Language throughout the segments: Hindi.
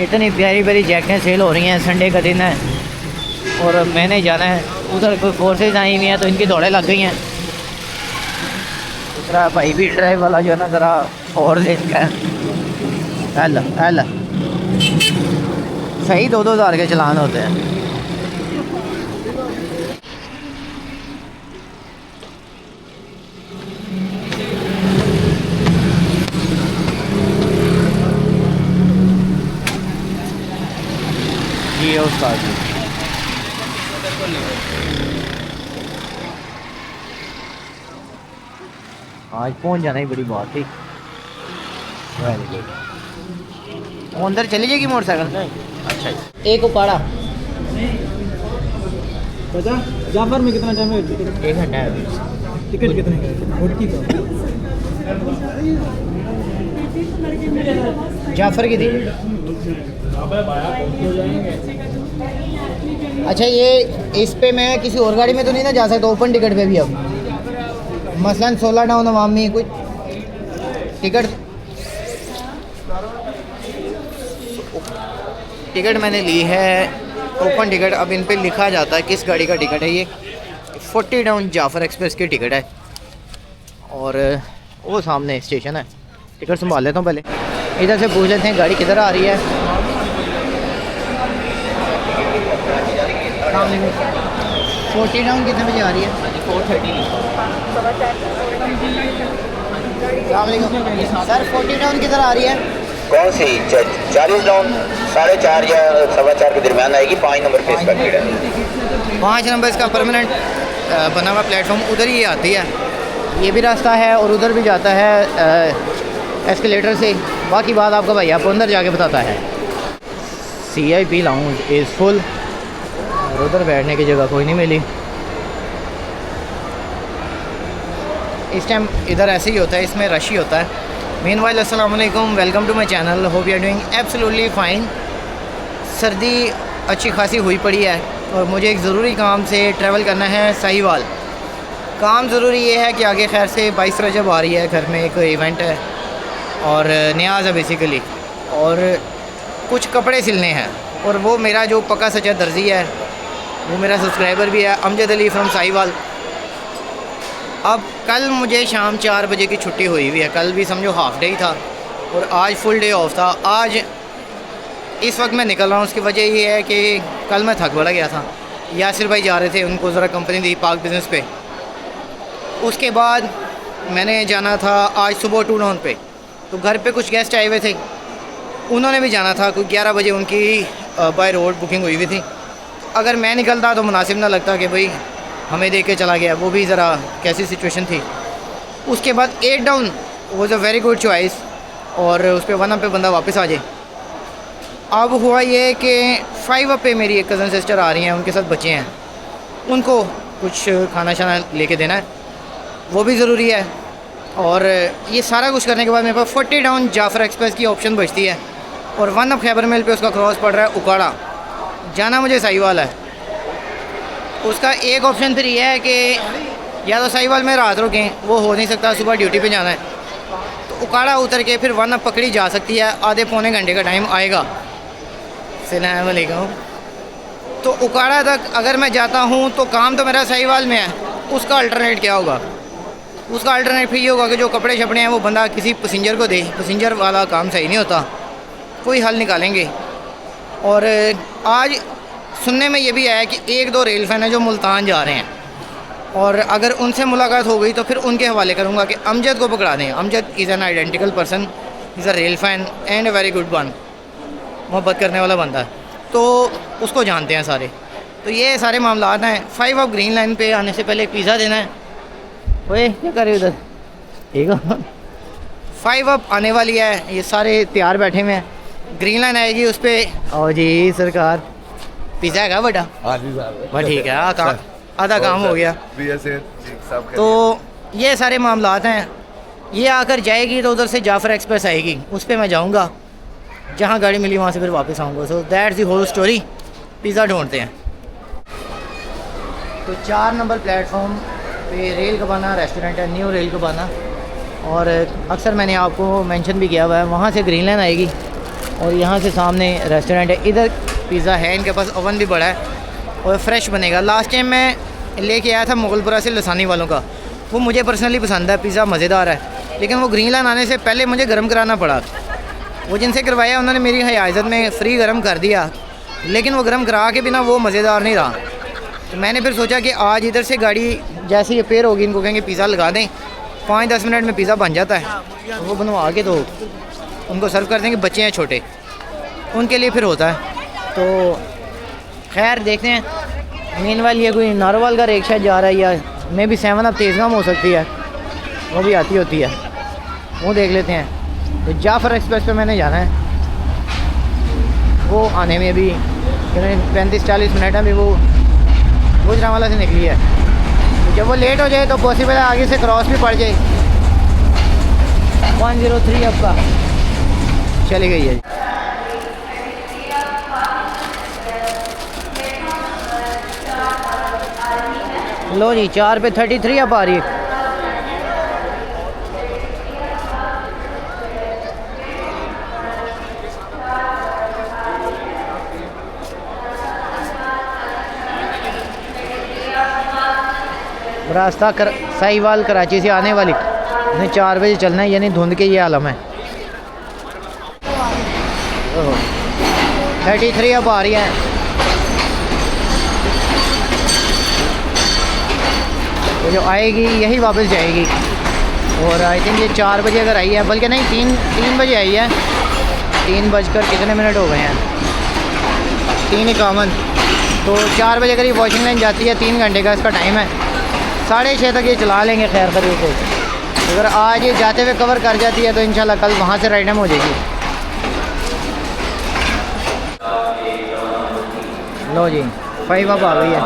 इतनी प्यारी प्यारी जैकेटें सेल हो रही हैं, संडे का दिन है और मैंने जाना है उधर। कोई फोर्सेज आई हुई हैं तो इनकी दौड़ें लग गई हैं। दूसरा भाई भी ड्राइव वाला जो है ना ज़रा और रेंज का है। एल सही 2-2 हज़ार के चलान होते हैं। ये उस्ताद जी आज पहुंच जाना ही बड़ी बात थी। वो अंदर चली जाएगी मोटरसाइकिल। अच्छा एक उपाड़ा बता जाफर में कितना टाइम है? 1 घंटा है। टिकट कितने का? भुटकी का जाफर की थी। अच्छा ये इस पे मैं किसी और गाड़ी में तो नहीं ना जा सकता ओपन टिकट पे भी? अब मसलन 16 डाउन अवामी कुछ टिकट मैंने ली है ओपन टिकट। अब इन पे लिखा जाता है किस गाड़ी का टिकट है। ये 40 डाउन जाफर एक्सप्रेस की टिकट है और वो सामने स्टेशन है। टिकट संभाल लेता हूँ पहले। इधर से पूछ लेते हैं गाड़ी किधर आ रही है। 40 डाउन कितने बजे आ रही है? 4:30 सर। 40 डाउन किधर आ रही है? कौन सी? 40 डाउन 4:30 या 4:15 के दरमियान आएगी। 5 नंबर पे इसका टिकट है। 5 नंबर इसका परमानेंट बना हुआ प्लेटफॉर्म उधर ही आती है। ये भी रास्ता है और उधर भी जाता है एस्केलेटर से। बाकी बात आपका भाई आपको अंदर जाके बताता है। CIP लाउंज इज़ फुल और उधर बैठने की जगह कोई नहीं मिली। इस टाइम इधर ऐसे ही होता है, इसमें रश ही होता है। मीनवाइल अस्सलाम वालेकुम, welcome to my channel. Hope you are doing absolutely fine. सर्दी अच्छी खासी हुई पड़ी है और मुझे एक ज़रूरी काम से ट्रैवल करना है साहिवाल। काम ज़रूरी ये है कि आगे खैर से 22 रजब आ रही है, घर में एक इवेंट है और न्याज़ है बेसिकली, और कुछ कपड़े सिलने हैं। और वो मेरा जो पक्का सच्चा दर्जी है, वो मेरा सब्सक्राइबर भी है, अमजद अली फ्रॉम साहिवाल। अब कल मुझे शाम 4 बजे की छुट्टी हुई हुई है। कल भी समझो हाफ डे ही था और आज फुल डे ऑफ था। आज इस वक्त मैं निकल रहा हूँ। उसकी वजह ये है कि कल मैं थक बड़ा गया था। यासिर भाई जा रहे थे, उनको ज़रा कंपनी दी पार्क बिज़नेस पे। उसके बाद मैंने जाना था आज सुबह 2 डाउन पे, तो घर पे कुछ गेस्ट आए हुए थे, उन्होंने भी जाना था। कुछ 11 बजे उनकी बाय रोड बुकिंग हुई हुई थी। अगर मैं निकलता तो मुनासिब ना लगता कि भाई हमें देख के चला गया। वो भी ज़रा कैसी सिचुएशन थी। उसके बाद 8 down was a very good choice और उस पर 1 अप पे बंदा वापस आ जाए। अब हुआ ये कि 5 अप पे मेरी एक कज़न सिस्टर आ रही हैं, उनके साथ बच्चे हैं, उनको कुछ खाना शाना लेके देना है, वो भी ज़रूरी है। और ये सारा कुछ करने के बाद मेरे पास 40 डाउन जाफर एक्सप्रेस की ऑप्शन बचती है और 1 अप खैबर मेल पे उसका क्रॉस पड़ रहा है उकाड़ा। जाना मुझे साहिवाल है। उसका एक ऑप्शन फिर ये है कि या तो साहिवाल में रात रुकें, वो हो नहीं सकता, सुबह ड्यूटी पे जाना है, तो उकाड़ा उतर के फिर 1 अप पकड़ी जा सकती है। आधे पौने घंटे का टाइम आएगा। अस्सलाम वालेकुम। तो उकाड़ा तक अगर मैं जाता हूँ तो काम तो मेरा साहिवाल में है, उसका अल्टरनेट क्या होगा? उसका अल्टरनेट फिर ये होगा कि जो कपड़े शपड़े हैं वो बंदा किसी पैसेंजर को दे। पैसेंजर वाला काम सही नहीं होता, कोई हल निकालेंगे। और आज सुनने में ये भी आया कि 1-2 रेल फैन हैं जो मुल्तान जा रहे हैं और अगर उनसे मुलाकात हो गई तो फिर उनके हवाले करूँगा कि अमजद को पकड़ा दें। Amjad is an identical person, is a rail fan and a very good one. मोहब्बत करने वाला बंदा है, तो उसको जानते हैं सारे। तो ये सारे मामला हैं। 5 अप ग्रीन लाइन पे आने से पहले एक पिज़्ज़ा देना है। ओए क्या कर रहे हो उधर? ठीक है। 5 अप आने वाली है, ये सारे तैयार बैठे हुए हैं। ग्रीन लाइन आएगी उस पर। और जी सरकार पिज़्ज़ा है बड़ा? बस ठीक है, आधा काम हो गया। तो ये सारे मामला हैं। ये आकर जाएगी तो उधर से जाफर एक्सप्रेस आएगी, उस पर मैं जाऊँगा। जहाँ गाड़ी मिली वहाँ से फिर वापस आऊँगा। So that's the whole story. Pizza ढूंढते हैं। तो 4 नंबर प्लेटफॉर्म पे रेल कबाना रेस्टोरेंट है, न्यू रेल कबाना। और अक्सर मैंने आपको मेंशन भी किया हुआ है, वहाँ से ग्रीन लाइन आएगी और यहाँ से सामने रेस्टोरेंट है। इधर पिज़्ज़ा है, इनके पास ओवन भी बड़ा है और फ्रेश बनेगा। लास्ट टाइम मैं लेके आया था मुगलपुरा से लसानी वालों का, वो मुझे पर्सनली पसंद है, पिज़्ज़ा मज़ेदार है, लेकिन वो ग्रीन लाइन आने से पहले मुझे गर्म कराना पड़ा। वो जिनसे करवाया उन्होंने मेरी हिफाजत में फ्री गर्म कर दिया, लेकिन वो गर्म करा के बिना वो मज़ेदार नहीं रहा। तो मैंने फिर सोचा कि आज इधर से गाड़ी जैसे ये पेयर होगी, इनको कहेंगे पिज़्ज़ा लगा दें, 5-10 मिनट में पिज़्ज़ा बन जाता है। तो वो बनवा के तो उनको सर्व कर देंगे, बच्चे हैं छोटे, उनके लिए फिर होता है। तो खैर देखते हैं। मीनवाइल ये कोई नारोवाल का रिक्शा जा रहा है या मे भी 7 अप तेज़गाम हो सकती है, वो भी आती होती है, वो देख लेते हैं। तो जाफ़र एक्सप्रेस पे मैंने जाना है, वो आने में भी 35-40 मिनट है। अभी वो गुजरांवाला से निकली है, तो जब वो लेट हो जाए तो पॉसिबल है आगे से क्रॉस भी पड़ जाए। 103 आपका चली गई है। लो जी 4 पे 33 अब आ रही है। रास्ता साहिवाल कराची से आने वाली 4 बजे चलना है, यानी धुंध के ये आलम है। 33 अब आ रही है। तो जो आएगी यही वापस जाएगी, और आई थिंक ये 4 बजे अगर आई है, बल्कि नहीं 3 बजे आई है। 3 बजकर कितने मिनट हो गए हैं, 3:51। तो 4 बजे करीब वॉशिंग लाइन जाती है, 3 घंटे का इसका टाइम है। 6:30 तक ये चला लेंगे खैर खरीद को। अगर आज ये जाते हुए कवर कर जाती है तो इंशाल्लाह कल वहाँ से राइडम हो जाएगी। लो जी 5 अब आ गई है।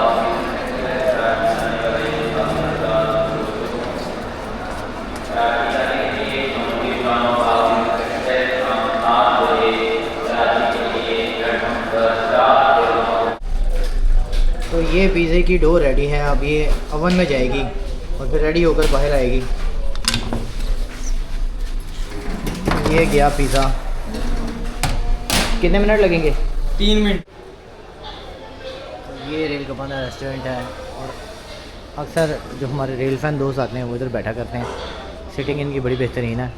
तो ये पिज़्ज़े की डो रेडी है, अब ये ओवन में जाएगी और फिर रेडी होकर बाहर आएगी। ये गया पिज़्ज़ा। कितने मिनट लगेंगे? 3 मिनट। ये रेल कपाना रेस्टोरेंट है, और अक्सर जो हमारे रेल फैन दोस्त आते हैं वो इधर बैठा करते हैं। सिटिंग इनकी बड़ी बेहतरीन है।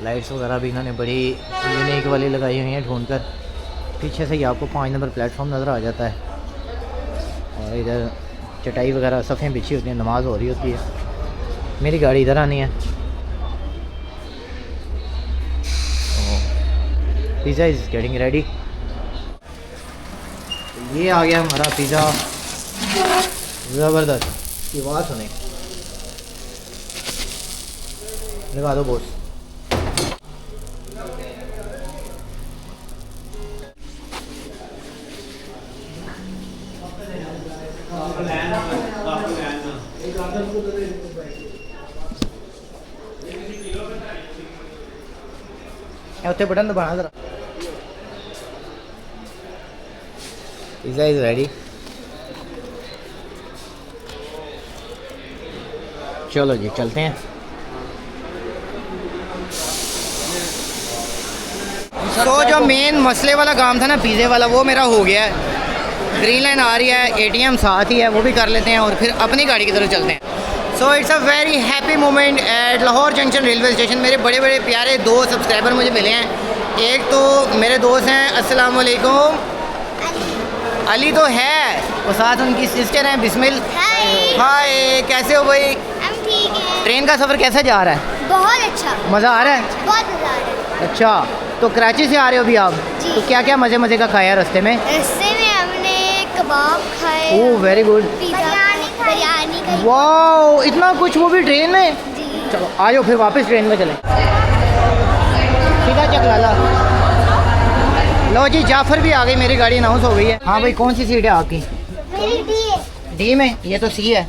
लाइट्स वगैरह भी इन्होंने बड़ी यूनिक वाली लगाई हुई हैं ढूंढकर। पीछे से ही आपको 5 नंबर प्लेटफॉर्म नज़र आ जाता है, और इधर चटाई वगैरह सफ़ें बिछी होती हैं, नमाज हो रही होती है। मेरी गाड़ी इधर आनी है। Pizza is getting ready. ये आ गया हमारा पिज़्ज़ा, ज़बरदस्त। की आवाज़ सुने, लगा दो बॉस। उत्ते बटन दबाना जरा। Pizza is ready. चलो जी चलते हैं। तो जो मेन मसले वाला काम था ना पिज़्ज़े वाला, वो मेरा हो गया है। ग्रीन लाइन आ रही है, एटीएम साथ ही है, वो भी कर लेते हैं और फिर अपनी गाड़ी की तरफ चलते हैं। So it's a very happy moment at Lahore junction railway station. मेरे बड़े बड़े प्यारे 2 सब्सक्राइबर मुझे मिले हैं। एक तो मेरे दोस्त हैं, अस्सलाम वालेकुम, अली तो है, और साथ उनकी सिस्टर हैं बिस्मिल। हाय, कैसे हो भाई? हम ठीक हैं। ट्रेन का सफ़र कैसा जा रहा है? बहुत अच्छा, मज़ा आ रहा है? बहुत मज़ा आ रहा है। अच्छा, तो कराची से आ रहे हो अभी आप? जी। तो क्या क्या मज़े का खाया रास्ते में? रास्ते में हमने कबाब खाए, ओह वेरी गुड। बिरयानी खाई। वाओ, इतना कुछ, वो भी ट्रेन में? जी। चलो आ जाओ फिर वापस ट्रेन में चलें। सीधा चकलाला। लो जी जाफ़र भी आ गई, मेरी गाड़ी अनाउंस हो गई है। हाँ भाई, कौन सी सीट है आपकी? मेरी डी है। डी में? ये तो सी है।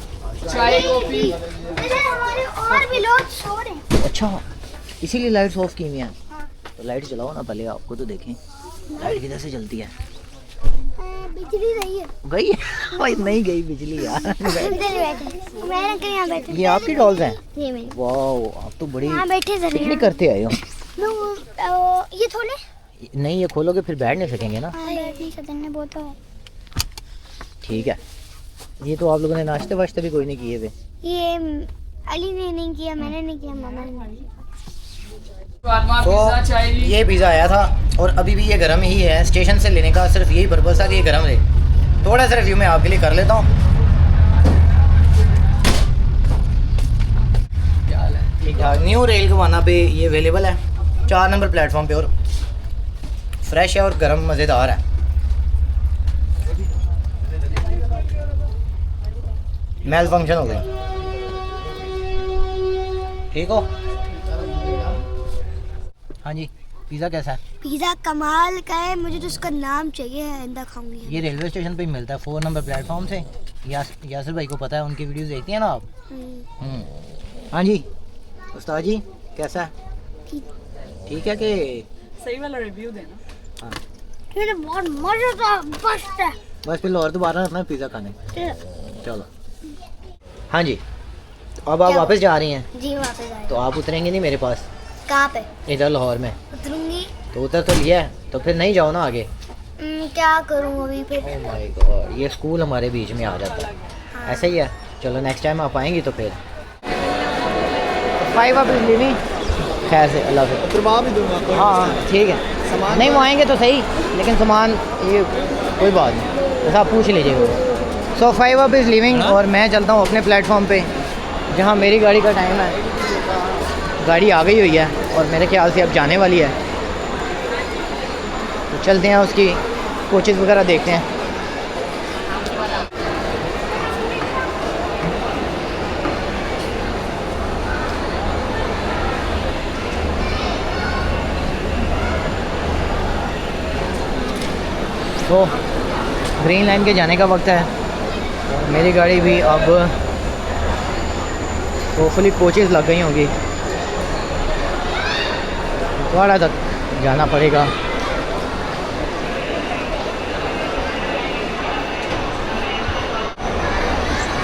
चाय कॉफी। इधर हमारे और भी लोग सो रहे हैं। अच्छा, इसीलिए लाइट्स ऑफ की हुई हैं। तो लाइट चलाओ ना पहले, आपको तो देखें लाइट किधर से जलती है। बिजली नहीं है। गई? भाई नहीं गई बिजली यार। इधर बैठे, मैं यहाँ बैठे। ये आपकी डॉल्स हैं? ये मेरी। वाओ, आप तो बड़ी यहाँ बैठे थे। पिकनिक करते आए हो। ये खोले? नहीं, ये खोलोगे फिर बैठ नहीं सकेंगे ना। बैठ नहीं सकते ने, वो तो है। ठीक है। ये तो आप लोगों ने नाश्ते वाश्ते भी कोई नहीं किए थे। ये अली ने नहीं किया, मैंने नहीं किया, मामा ने किया। तो ये पिज़्ज़ा आया था और अभी भी ये गर्म ही है। स्टेशन से लेने का सिर्फ यही पर्पज़ था कि ये गर्म रहे। थोड़ा सा रिव्यू मैं आपके लिए कर लेता हूँ। ठीक ठाक। न्यू रेल गवाना पे ये अवेलेबल है 4 नंबर प्लेटफॉर्म पे, और फ्रेश है और गर्म मज़ेदार है। मेल फंक्शन हो गई। ठीक हो? हाँ जी। पिज़्ज़ा कैसा है? पिज़्ज़ा कमाल का है, मुझे तो उसका नाम चाहिए है, आइंदा खाऊंगी। ये रेलवे स्टेशन पे ही मिलता है 4 नंबर प्लेटफॉर्म से। यासिर भाई को पता है, उनकी वीडियोस देखती हैं ना आप? हाँ जी। उस्ताद जी कैसा है? ठीक है कि सही वाला रिव्यू देना। हाँ। ये बहुत मजेदार मस्त है। बस फिर और दोबारा अपना पिज़्ज़ा खाने। चलो। हाँ जी। अब आप वापस जा रही हैं? जी वापस आए। तो आप उतरेंगे नहीं मेरे पास? कहाँ पे? इधर लाहौर में। उतरूंगी। तो उतर तो लिया है, तो फिर नहीं जाओ ना आगे। क्या करूँ अभी फिर? ओह माय गॉड, ये स्कूल हमारे बीच में आ जाता है। हाँ। ऐसा ही है। चलो नेक्स्ट टाइम आप आएंगी तो फिर 5 आप लेनी। खैर से अल्लाह से करवा भी दूंगा। हाँ ठीक है। सामान नहीं वो आएंगे तो सही, लेकिन सामान ये कोई बात नहीं, बस आप पूछ लीजिएगा। सो 5 अप इज़ लिविंग और मैं चलता हूँ अपने प्लेटफॉर्म पे जहाँ मेरी गाड़ी का टाइम है। गाड़ी आ गई हुई है और मेरे ख्याल से अब जाने वाली है, तो चलते हैं उसकी कोचेस वगैरह देखते हैं। तो ग्रीन लाइन के जाने का वक्त है और मेरी गाड़ी भी अब होपफुली कोचेस लग गई होंगी, थोड़ा तक जाना पड़ेगा।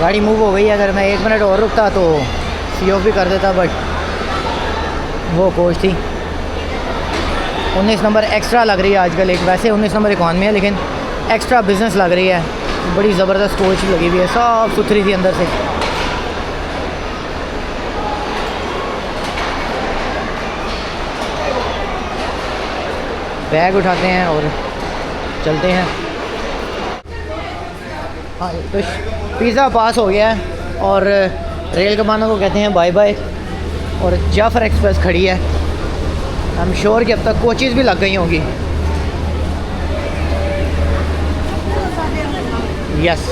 गाड़ी मूव हो गई है। अगर मैं 1 मिनट और रुकता तो सी ऑफ भी कर देता, बट वो कोच थी 19 नंबर एक्स्ट्रा लग रही है आजकल। एक वैसे 19 नंबर इकॉनमी है, लेकिन एक्स्ट्रा बिजनेस लग रही है। बड़ी ज़बरदस्त कोच लगी हुई है, साफ सुथरी थी अंदर से। बैग उठाते हैं और चलते हैं। हाँ तो पिज़्ज़ा पास हो गया है और रेल कमाना को कहते हैं बाय बाय, और जाफर एक्सप्रेस खड़ी है। आई एम श्योर कि अब तक कोचेस भी लग गई होंगी। यस,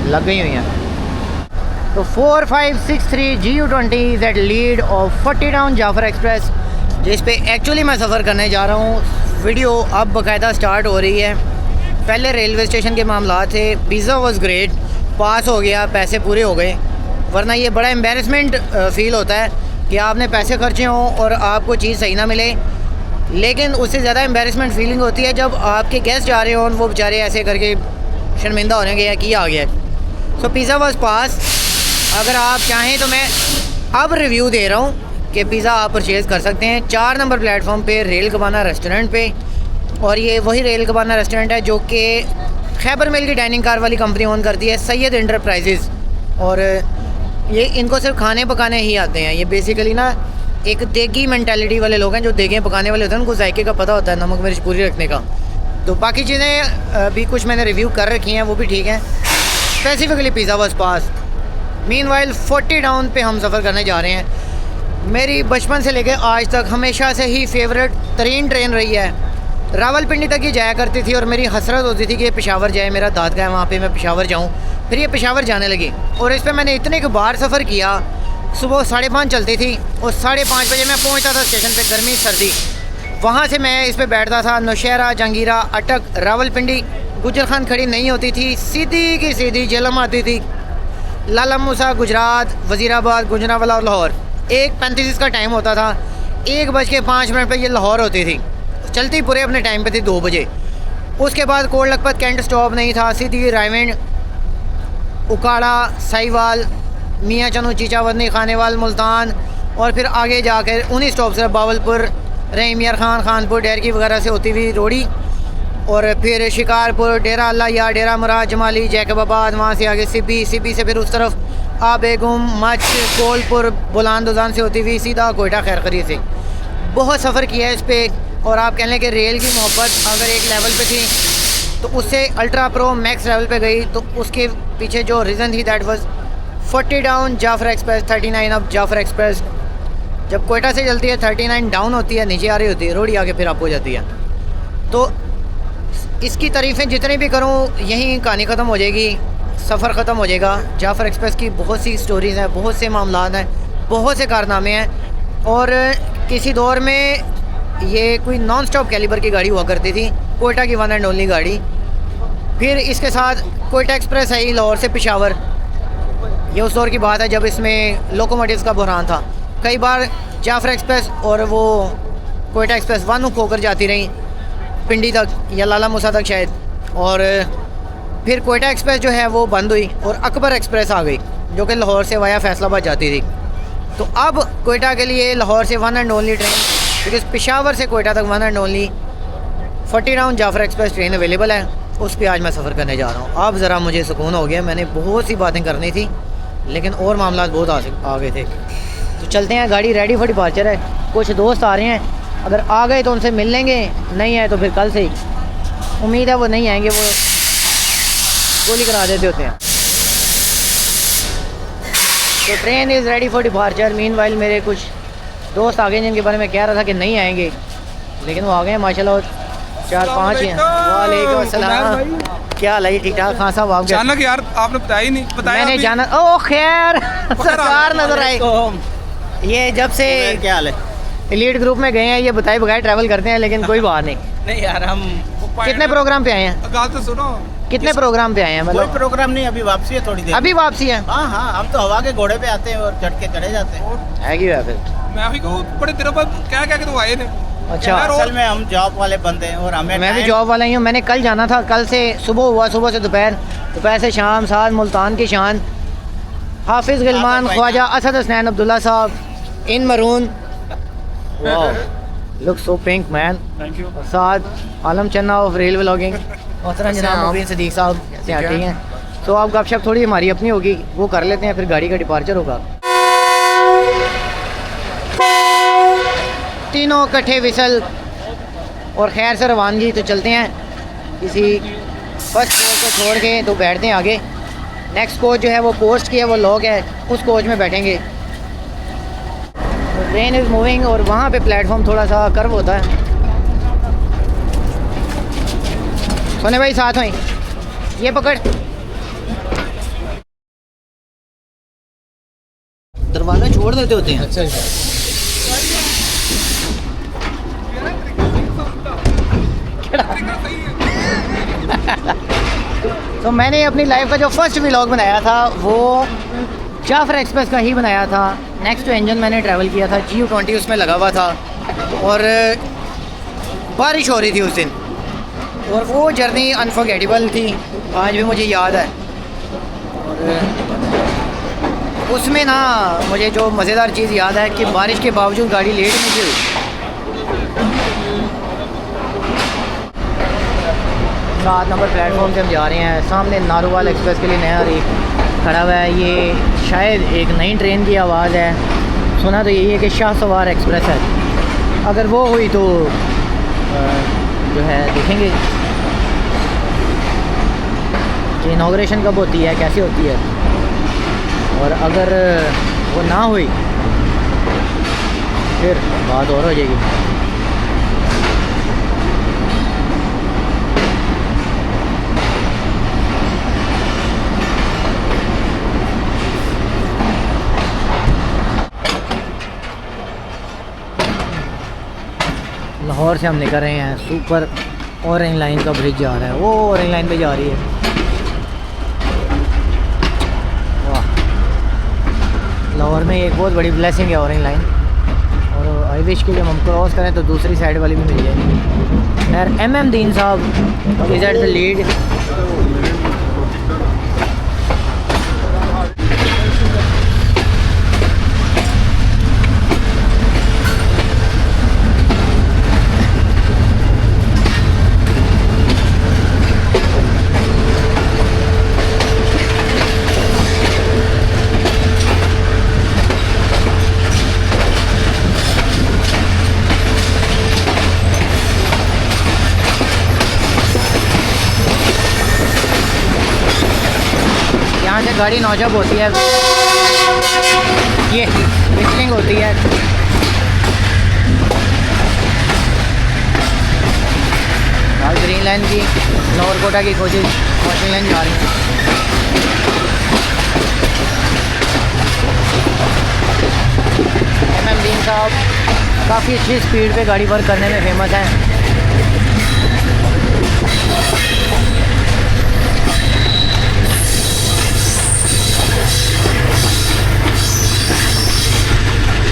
लग गई हुई हैं। तो 4563 GU20 is at lead of 40 down Jaffar express, जिस पे एक्चुअली मैं सफ़र करने जा रहा हूँ। वीडियो अब बाकायदा स्टार्ट हो रही है। पहले रेलवे स्टेशन के मामला थे। पिज़्ज़ा वाज ग्रेट, पास हो गया, पैसे पूरे हो गए। वरना ये बड़ा एम्बेरसमेंट फ़ील होता है कि आपने पैसे खर्चे हों और आपको चीज़ सही ना मिले। लेकिन उससे ज़्यादा एम्बेरसमेंट फीलिंग होती है जब आपके गेस्ट जा रहे हों, वो बेचारे ऐसे करके शर्मिंदा होने के कि आ गया। सो पिज़्ज़ा वाज पास। अगर आप चाहें तो मैं अब रिव्यू दे रहा हूँ कि पिज़्ज़ा आप परचेज़ कर सकते हैं 4 नंबर प्लेटफॉर्म पे रेल कबाना रेस्टोरेंट पे। और ये वही रेल कबाना रेस्टोरेंट है जो कि खैबर मिल की डाइनिंग कार वाली कंपनी ओन करती है, सैयद इंटरप्राइजेज़। और ये इनको सिर्फ खाने पकाने ही आते हैं। ये बेसिकली ना एक देगी मेंटालिटी वाले लोग हैं, जो देगें पकाने वाले होते हैं, उनको जायके का पता होता है, नमक मिर्च पूरी रखने का। तो बाकी चीज़ें भी कुछ मैंने रिव्यू कर रखी हैं, वो भी ठीक हैं। Specifically pizza was pass. Meanwhile 40 down पे हम सफ़र करने जा रहे हैं। मेरी बचपन से लेकर आज तक हमेशा से ही फेवरेट तरीन ट्रेन रही है। रावलपिंडी तक ये जाया करती थी और मेरी हसरत होती थी कि पेशावर जाए, मेरा दादगा है वहाँ पे, मैं पेशावर जाऊँ। फिर ये पेशावर जाने लगी और इस पर मैंने इतने के बार सफ़र किया। सुबह 5:30 चलती थी और 5:30 बजे मैं पहुँचता था स्टेशन पे, गर्मी सर्दी। वहाँ से मैं इस पर बैठता था। नौशहरा, जहांगीरा, अटक, रावलपिंडी, गुजर खान खड़ी नहीं होती थी, सीधी की सीधी झेलम आती थी। लाला मूसा, गुजरात, वज़ीराबाद, गुजरांवाला और लाहौर। 1:35 इसका टाइम होता था। 1:05 पर ये लाहौर होती थी। चलती पूरे अपने टाइम पे थी 2 बजे। उसके बाद कोट लखपत कैंट स्टॉप नहीं था, सीधी रायवेंड, उकाड़ा, साहिवाल, मियाँ चनू, चीचावदनी, खानेवाल, मुल्तान, और फिर आगे जाकर उन्हीं स्टॉप से बावलपुर, रहीम यार खान, खानपुर, डेरकी वगैरह से होती हुई रोड़ी और फिर शिकारपुर, डेरा अल्लाह या डेरा मुराद, जमाली, जैकबाबाद, वहाँ से आगे सिपी से फिर उस तरफ आबेगुम, मच, कोलपुर, बुलंदुजान से होती हुई सीधा कोयटा खैरखरी से। बहुत सफ़र किया है इस पर। और आप कह लें कि रेल की मोहब्बत अगर एक लेवल पे थी तो उससे अल्ट्रा प्रो मैक्स लेवल पे गई। तो उसके पीछे जो रीज़न थी that was 40 down Jaffar express, 39 up Jaffar express. जब कोयटा से चलती है 39 डाउन होती है, नीचे आ रही होती है, रोड़ी आगे फिर अप हो जाती है। तो इसकी तारीफ़ें जितनी भी करूँ यहीं कहानी ख़त्म हो जाएगी, सफ़र ख़त्म हो जाएगा। जाफर एक्सप्रेस की बहुत सी स्टोरीज़ हैं, बहुत से मामलात हैं, बहुत से कारनामे हैं। और किसी दौर में ये कोई नॉन स्टॉप कैलिबर की गाड़ी हुआ करती थी, कोयटा की वन एंड ओनली गाड़ी। फिर इसके साथ कोयटा एक्सप्रेस है लाहौर से पेशावर। ये उस दौर की बात है जब इसमें लोकोमोटिव्स का बहरान था। कई बार जाफर एक्सप्रेस और वो कोयटा एक्सप्रेस वन होकर जाती रही पिंडी तक या लाला मूसा तक शायद। और फिर कोयटा एक्सप्रेस जो है वो बंद हुई और अकबर एक्सप्रेस आ गई जो कि लाहौर से वाया फैसलाबाद जाती थी। तो अब कोयटा के लिए लाहौर से one and only train, because Peshawar से कोयटा तक one and only 40 down Jaffar express train available है। उस पर आज मैं सफ़र करने जा रहा हूँ। अब ज़रा मुझे सुकून हो गया। मैंने बहुत सी बातें करनी थी लेकिन और मामला बहुत आ गए थे। तो चलते हैं, गाड़ी रेडी फॉर डिपार्चर है। कुछ दोस्त आ रहे हैं, अगर आ गए तो उनसे मिल लेंगे, नहीं आए तो फिर कल से ही। उम्मीद है वो नहीं आएंगे, वो गोली करा देते होते हैं। तो train is ready for departure. Meanwhile मेरे कुछ दोस्त आ गए जिनके बारे में कह रहा था कि नहीं आएंगे, लेकिन वो आ गए माशाल्लाह, 4-5 हैं। वालेकुम अस्सलाम, क्या हाल है? ठीक ठाक। खान साहब आप अचानक यार आपने बताया ही नहीं, बताया मैंने अभी। जाना। ओ खैर, सरकार नजर आई। ये जब से क्या हाल है? एलीट ग्रुप में गए हैं, ये बताए बगैर ट्रैवल करते हैं, लेकिन कोई बात नहीं। नहीं यार, हम कितने प्रोग्राम पे आए हैं? गाल तो सुनो, कितने प्रोग्राम पे आए हैं? कोई मतलब प्रोग्राम नहीं, अभी वापसी है थोड़ी देर। अभी वापसी है? हाँ हाँ, हम तो हवा के घोड़े पे आते हैं और चढ़ के चले जाते हैं। है कि फिर मैं अभी कहूँ बड़े दिनों बाद क्या क्या के तो आए ने। अच्छा, यार, असल में हम जॉब वाले बंदे हैं और हमें मैं भी टाइम- जॉब वाला ही हूँ। मैंने कल जाना था, कल से सुबह हुआ, सुबह से दोपहर, दोपहर से शाम, साथ मुल्तान की शान, हाफिज़ गिलमान, Khwaja Asad Hasnain Abdullah sahab in maroon, look so pink man. Thank you. साथ आलम चन्ना ऑफ रेल व्लॉगिंग, मोहतरम जनाब मुबीन सदीक साहब से आते हैं। तो आप गपशप थोड़ी हमारी अपनी होगी, वो कर लेते हैं, फिर गाड़ी का डिपार्चर होगा। तीनों इकट्ठे विसल और खैर से रवानगी। तो चलते हैं, किसी फर्स्ट कोच को छोड़ के तो बैठते हैं आगे। नेक्स्ट कोच जो है वो पोस्ट की है, वो लॉक है, उस कोच में बैठेंगे। ट्रेन इज़ मूविंग और वहाँ पे प्लेटफॉर्म थोड़ा सा कर्व होता है। सोने भाई साथ में ये पकड़, दरवाज़ा छोड़ देते होते हैं। अच्छा, तो मैंने अपनी लाइफ का जो फर्स्ट व्लॉग बनाया था वो जाफर एक्सप्रेस का ही बनाया था। नेक्स्ट इंजन मैंने ट्रैवल किया था, GU20 उसमें लगा हुआ था और बारिश हो रही थी उस दिन, और वो जर्नी अनफॉरगेटेबल थी, आज भी मुझे याद है। और उसमें ना मुझे जो मज़ेदार चीज़ याद है कि बारिश के बावजूद गाड़ी लेट नहीं हुई। 7 नंबर प्लेटफॉर्म से हम जा रहे हैं। सामने नारोवाल एक्सप्रेस के लिए नया खड़ा हुआ है। ये शायद एक नई ट्रेन की आवाज़ है। सुना तो यही है कि शाह सवार एक्सप्रेस है। अगर वो हुई तो जो है देखेंगे कि इनाग्रेशन कब होती है, कैसी होती है। और अगर वो ना हुई फिर बात और हो जाएगी। लाहौर से हम निकल रहे हैं, सुपर ऑरेंज लाइन का ब्रिज जा रहा है, वो ऑरेंज लाइन पे जा रही है। वाह, लाहौर में एक बहुत बड़ी ब्लेसिंग है ऑरेंज लाइन। और आई विश कि जब हम क्रॉस करें तो दूसरी साइड वाली भी मिल जाएगी। खैर MM दीन साहब इज एट द लीड। जहाँ से गाड़ी नौजब होती है ये विस्लिंग होती है। और ग्रीन लाइन की नौरकोटा की कोशिश वॉशिंग लाइन जा रही है। MM दीन साहब काफ़ी अच्छी स्पीड पे गाड़ी वर्क करने में फेमस है।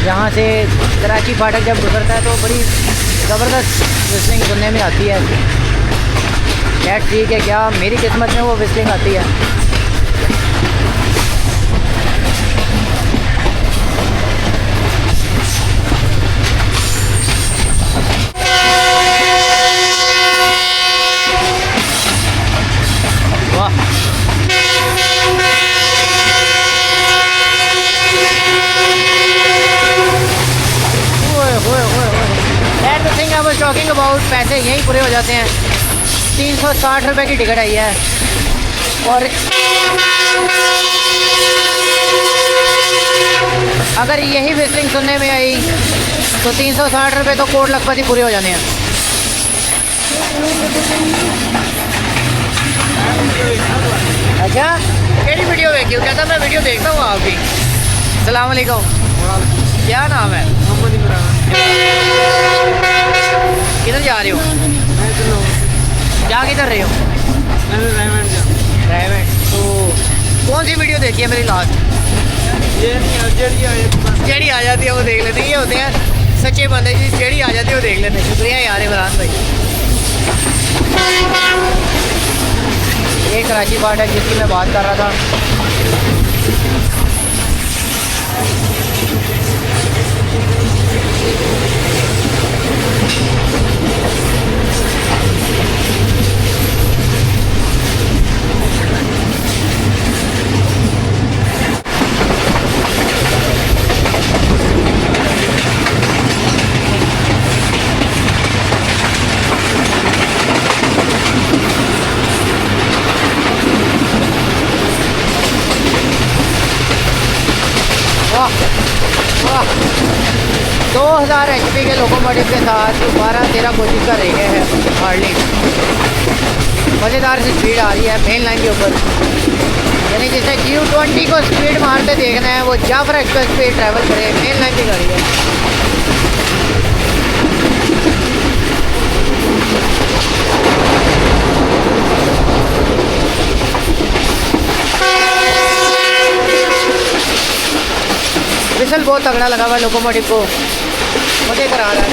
यहाँ से कराची फाटक जब गुजरता है तो बड़ी ज़बरदस्त विस्लिंग सुनने में आती है। खैर ठीक है, क्या मेरी किस्मत में वो विस्लिंग आती है। वाह, टॉकिंग अबाउट पैसे यहीं पूरे हो जाते हैं। 360 रुपये की टिकट आई है और अगर यही विस्लिंग सुनने में आई तो 360 रुपये तो कोट लखपति पूरे हो जाने हैं। अच्छा, केड़ी वीडियो देखी हो? कहता मैं वीडियो देखता हूँ आपकी। अस्सलाम वालेकुम, क्या नाम है? मोहम्मद इमरान। किधर जा रहे हो? क्या किधर रहे हो? ड्राइवर। तो कौन सी वीडियो देखी है मेरी लास्ट? जेड़ी आ जाती है वो देख लेते हैं। ये होते हैं सच्चे बंदे जी, जेड़ी आ जाती है वो देख लेते हैं। शुक्रिया यार इमरान भाई। ये कराची पार्ट है जिसकी मैं बात कर रहा था। वाह, 2000 HP के लोकोमोटिव के साथ 12-13 कोशिश का रह गए हैं हार्डली। मज़ेदार सी स्पीड आ रही है मेन लाइन के ऊपर। यानी जिसे GU20 को स्पीड मारते देखना है वो जाफर एक्सप्रेस पे ट्रैवल करे। मेन लाइन की गाड़ी है। विसल बहुत तगड़ा लगा हुआ है लोकोमोटिव को, मज़े करा रहा है।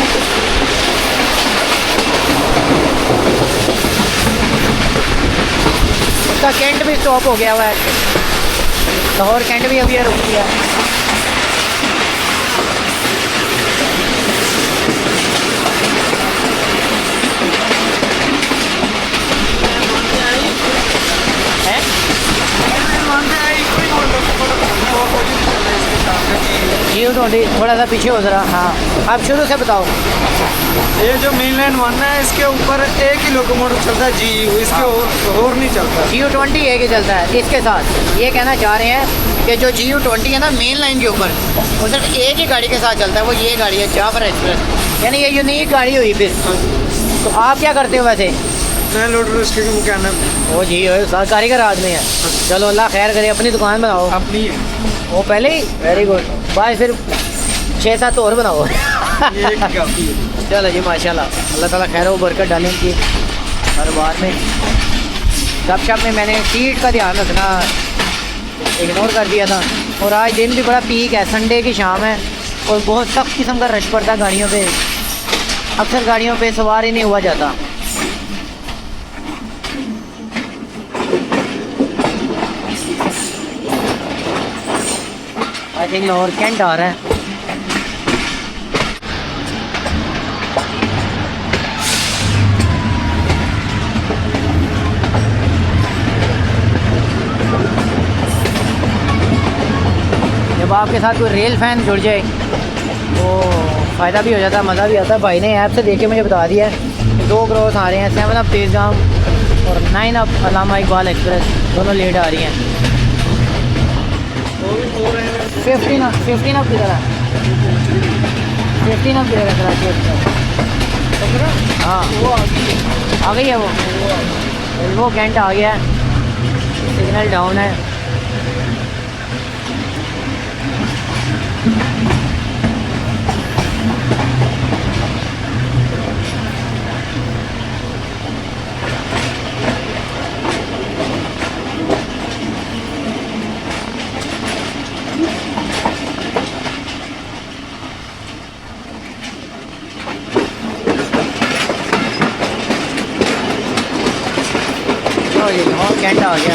उसका कैंट भी स्टॉप हो गया हुआ है। लाहौर कैंट भी अभी रुक गया। GU20 थोड़ा सा पीछे हो जरा। हाँ, आप शुरू से बताओ। ये जो मेन लाइन 1 है इसके ऊपर एक ही लोकोमोटिव चलता है GU, इसके और नहीं चलता। GU20 एक ही चलता है। इसके साथ ये कहना चाह रहे हैं कि जो GU20 है ना मेन लाइन के ऊपर, वो सिर्फ एक ही गाड़ी के साथ चलता है, वो ये गाड़ी है जाफर एक्सप्रेस। यानी ये यूनिक गाड़ी हुई फिर। तो आप क्या करते हो वैसे? मैं लोडर उसके मैकेनिक। वो जी कारीगर आदमी है। चलो अल्लाह खैर करे। अपनी दुकान बनाओ। अपनी वो पहले ही वेरी गुड। बस फिर 6-7 और बनाओ। ये काफ़ी है। चलो जी माशाल्लाह, अल्लाह ताला खैर वो बरकत डालें की हर बार में। गपशप में मैंने सीट का ध्यान रखना इग्नोर कर दिया था। और आज दिन भी बड़ा पीक है, संडे की शाम है और बहुत सख्त किस्म का रश पड़ता है गाड़ियों पे। अक्सर गाड़ियों पे सवार ही नहीं हुआ जाता। आई थिंक लाहौर कैंट आ रहा है। जब आपके साथ कोई रेल फैन जुड़ जाए तो फ़ायदा भी हो जाता है, मज़ा भी आता है। भाई ने ऐप से देख के मुझे बता दिया है 2 क्रॉस आ रहे हैं, 7 अप तेज़गाम और 9 अप अल्लामा इकबाल एक्सप्रेस, दोनों लेट आ रही हैं। 15 ऑफ किधर है? 15 ऑफ किधर है कराची एक्सप्रेस? हाँ आ गई है वो कैंट आ गया है, सिग्नल डाउन है। और कैंट आ गया।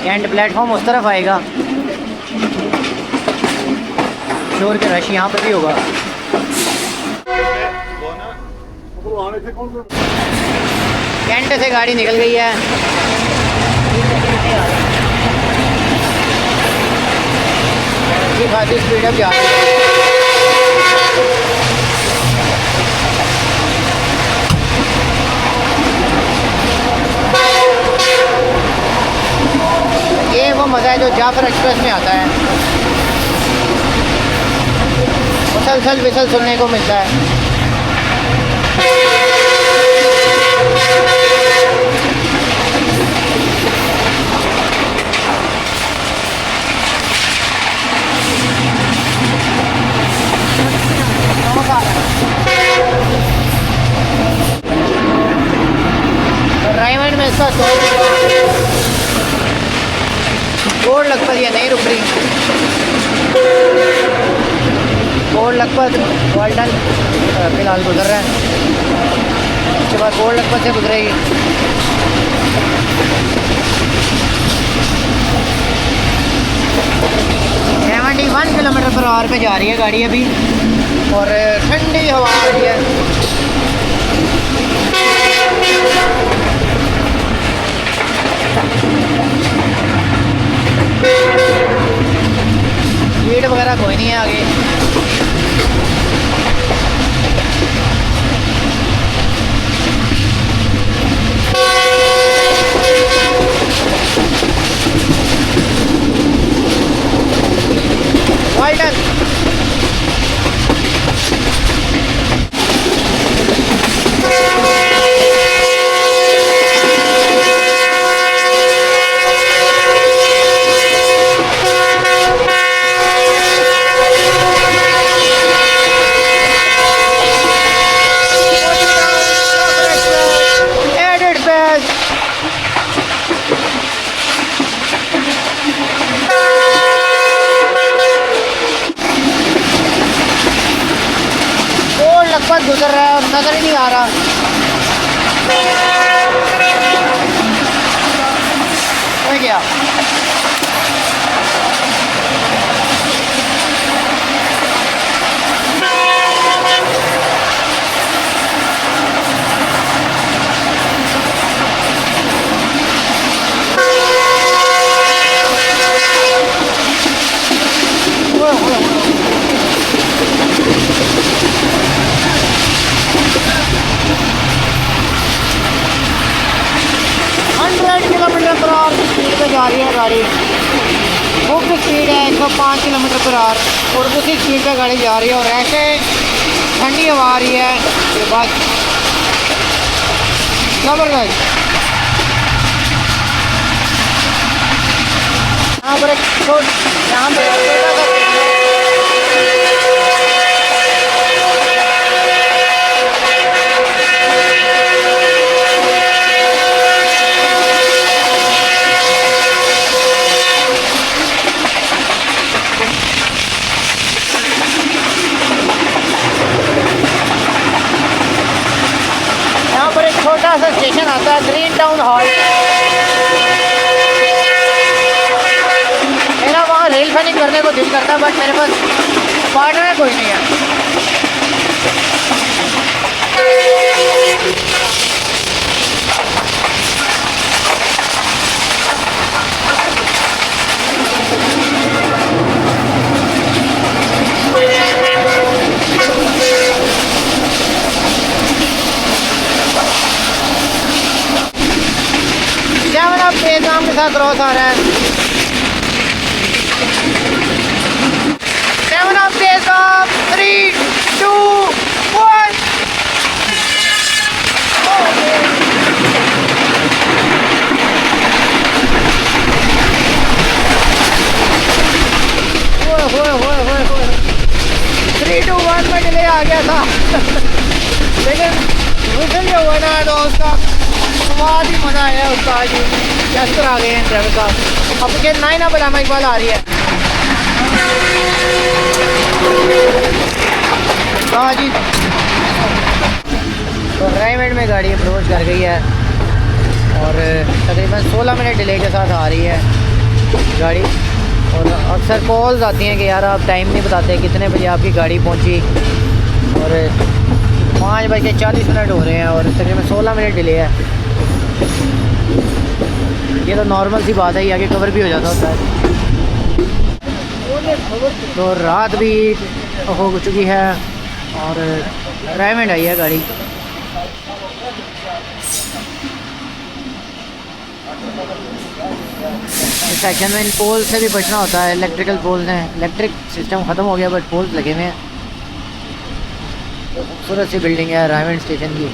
कैंट प्लेटफॉर्म उस तरफ आएगा, शोर के रश यहाँ पर भी होगा। कैंट से गाड़ी निकल गई है। अच्छी खासी स्पीड अब जा रही है। ये वो मज़ा है जो जाफर एक्सप्रेस में आता है, मुसलसल विसल सुनने को मिलता है। ड्राइवर में इसका कोड लगभग ये नहीं रुक रही। कोड लगभग वाल्टन फिलहाल गुजर रहा है, उसके बाद कोड लगभग से गुजरेगी। 71 किलोमीटर/आवर पे जा रही है गाड़ी अभी, और ठंडी हवा आ रही है। स्पीड वगैरह कोई नहीं है आगे। वाल्टन लगभग गुजर रहा है और नजर ही नहीं आ रहा। हो गया किलोमीटर/आवर की स्पीड पे जा रही है गाड़ी। बुक स्पीड है 105 किलोमीटर/आवर और उसी स्पीड पे गाड़ी जा रही है, और ऐसे ठंडी हवा आ रही है ये बस ज़बरदस्त। यहाँ पर यहाँ पर छोटा सा स्टेशन आता है ग्रीन टाउन हॉल। मेरा वहाँ रेल फनिंग करने को दिल करता है, बट मेरे पास पार्टनर कोई नहीं है। आराम के साथ क्रॉस आ रहा है। 7 ऑफ 3 2 1। होए 3 2 1 में डिले आ गया था लेकिन विसल जो हुआ ना तो उसका स्वाद ही मज़ा आया उसका। आज यस्तर आ गए हैं ड्राइवर साहब। अब के 9 अब अलामा इकबाल आ रही है। हाँ जी, तो राइट में गाड़ी अप्रोच कर गई है और तकरीबन 16 मिनट डिले के साथ आ रही है गाड़ी। और अक्सर कॉल्स आती हैं कि यार आप टाइम नहीं बताते कितने बजे आपकी गाड़ी पहुंची, और 5:40 हो रहे हैं और तकरीबन 16 मिनट डिले है। ये तो नॉर्मल सी बात है, ये आगे कवर भी हो जाता होता है। तो रात भी हो चुकी है और रायमंड आई है गाड़ी। इस सेक्शन में इन पोल से भी बचना होता है। इलेक्ट्रिकल पोल्स हैं, इलेक्ट्रिक सिस्टम ख़त्म हो गया बट पोल्स लगे हुए हैं। खूबसूरत सी बिल्डिंग है रायमंड स्टेशन की।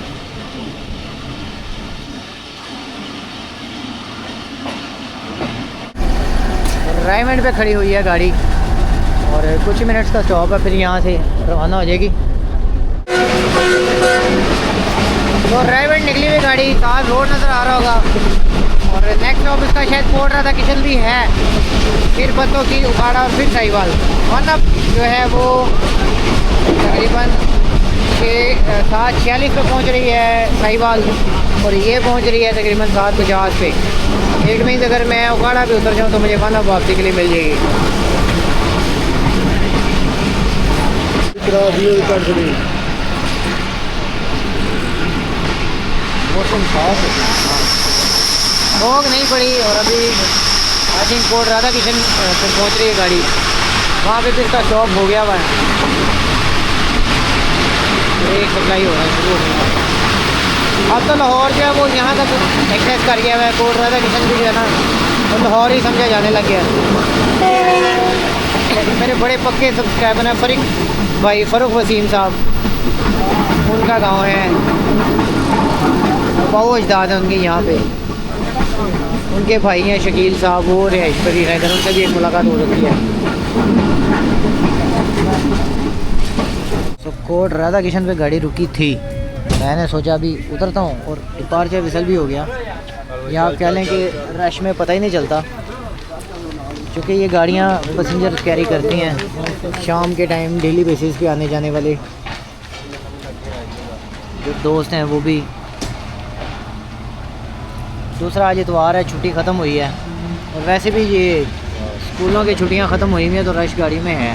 रायमंड पे खड़ी हुई है गाड़ी और कुछ ही मिनट्स का स्टॉप है, फिर यहाँ से रवाना हो जाएगी। तो रायमंड निकली हुई गाड़ी, साफ रोड नज़र आ रहा होगा। और नेक्स्ट स्टॉप इसका शायद कोट राधा किशन भी है, फिर बत्तों की उखाड़ा और फिर साहिवाल। वन अप जो है वो तकरीबन 7:46 पे पहुंच रही है साहिवाल और ये पहुंच रही है तकरीबन 7:50 पे। एक मीन्स अगर मैं उखाड़ा भी उतर जाऊँ तो मुझे वन अप वापसी के लिए मिल जाएगी। मौसम साफ है, फॉग नहीं पड़ी और अभी आई थिंक कोट राधा किशन पर पहुँच रही है गाड़ी। वहाँ पे फिर इसका स्टॉप हो गया हुआ है, ब्रेक सप्लाई हो रहा है, शुरू हो गया। अब तो लाहौर जो है वो यहाँ तक एक्सेस कर गया हुआ है। कोट राधा किशन भी जो है ना तो लाहौर ही समझा जाने लग गया। मेरे बड़े पक्के सब्सक्राइबर हैं फरीक भाई, फ़रूक वसीम साहब, उनका गाँव है, बहु अजदाद है उनके यहाँ पे। उनके भाई हैं शकील साहब, वो रिहाइश पर ही रहते हैं, उनसे भी एक मुलाकात हो रही है। तो कोट राधा किशन पे गाड़ी रुकी थी, मैंने सोचा अभी उतरता हूँ और डिपार्चर विसल भी हो गया। या आप कह लें कि रश में पता ही नहीं चलता, क्योंकि ये गाड़ियाँ पैसेंजर कैरी करती हैं शाम के टाइम डेली बेसिस पे आने जाने वाले जो दोस्त हैं वो भी। दूसरा आज इतवार है, छुट्टी ख़त्म हुई है और वैसे भी ये स्कूलों की छुट्टियां ख़त्म हुई हैं तो रश गाड़ी में है।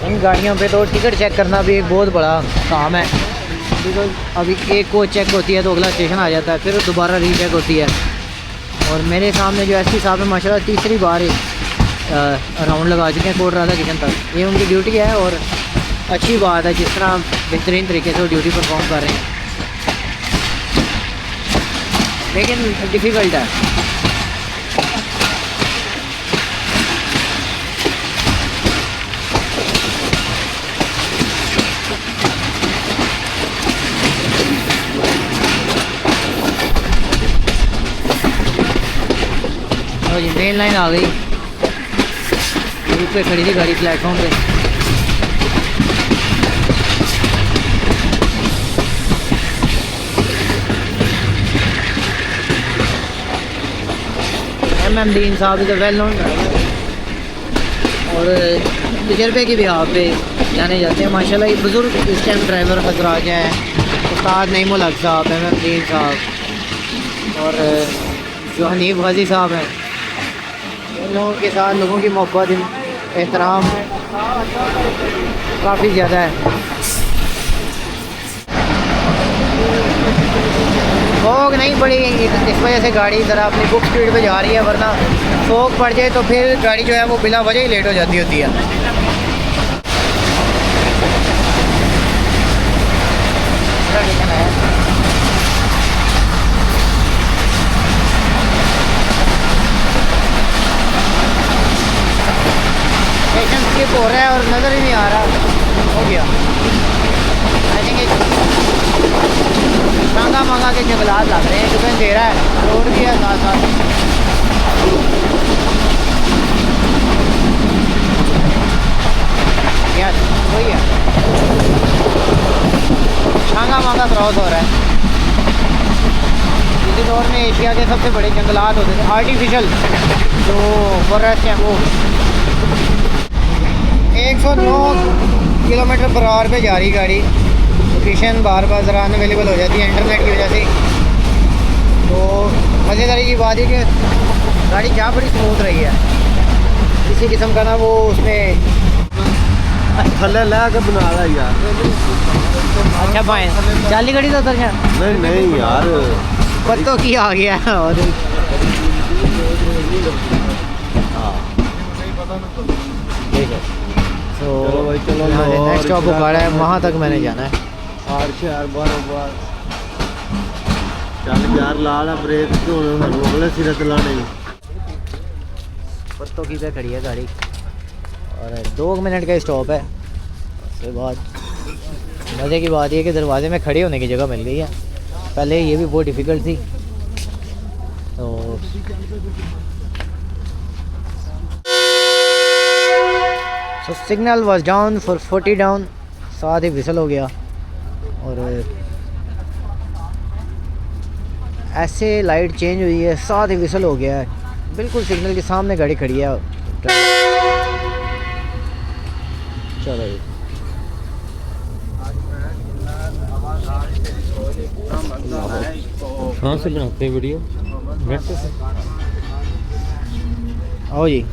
इन गाड़ियों पे तो टिकट चेक करना भी एक बहुत बड़ा काम है, बिकॉज अभी एक कोच चेक होती है तो अगला स्टेशन आ जाता है, फिर दोबारा रीचेक होती है। और मेरे सामने जो एसपी साहब है माशाल्लाह तीसरी बार राउंड लगा चुके हैं कोट राधा किशन तक। ये उनकी ड्यूटी है और अच्छी बात है जिस तरह बेहतरीन तरीके से वो ड्यूटी परफॉर्म कर रहे हैं, लेकिन डिफ़िकल्ट है। जी मेन लाइन आ गई, रूट पे खड़ी थी गाड़ी प्लेटफॉर्म पे। MM दीन साहब इधर वेल नोन और तजर्बे की भी यहाँ पे जाने जाते हैं माशाल्लाह। ये बुज़ुर्ग इस टाइम ड्राइवर हजरात हैं, उस्ताद नईमुल हक साहब, MM दीन साहब और जो हनीफ गाजी साहब हैं, इन लोगों के साथ लोगों की मोहब्बत एहतराम काफ़ी ज़्यादा है। फोग नहीं पड़ी इस वजह से गाड़ी ज़रा अपनी बुक स्पीड पे जा रही है, वरना फोग पड़ जाए तो फिर गाड़ी जो है वो बिला वजह ही लेट हो जाती होती है। स्टेशन स्किप हो रहा है और नज़र ही नहीं आ रहा, हो गया। आई थिंक मांगा मांगा के जंगलात लग रहे हैं, क्योंकि अंधेरा है, रोड भी है साथ साथ। यस वही है, मांगा मांगा क्रॉस हो रहा है। इसी दौर में एशिया के सबसे बड़े जंगलात होते थे आर्टिफिशियल जो फॉरेस्ट हैं वो। 109 किलोमीटर पर आवर पे जा रही गाड़ी। लोकेशन बार बार ज़रा अनअवेलेबल हो जाती है इंटरनेट की वजह से। तो मज़ेदारी की बात है कि गाड़ी जा बड़ी स्मूथ रही है, किसी किस्म का ना वो उसमें थल्ले ला के बना रहा यार। अच्छा पाए चाली गाड़ी तो उतर गया नहीं यार, पत्तों की आ गया। और तो चलो भाई, चलो नेक्स्ट स्टॉप बुखाड़ा है, वहाँ तक मैंने जाना है। और शहर बार चल यार ला ला ब्रेक तो अगले सिरे ते लाने पत्तों की पे खड़ी है गाड़ी और 2 मिनट का स्टॉप है। उसके बाद मज़े की बात ये कि दरवाजे में खड़े होने की जगह मिल गई है, पहले ये भी बहुत डिफ़िकल्ट थी। तो signal was down for 40 down, साथ ही विसल हो गया। और ऐसे लाइट चेंज हुई है, साथ ही विसल हो गया है। बिल्कुल सिग्नल के सामने गाड़ी खड़ी है। चलो कहाँ से बनाते हैं वीडियो? नेट से। आओ जी।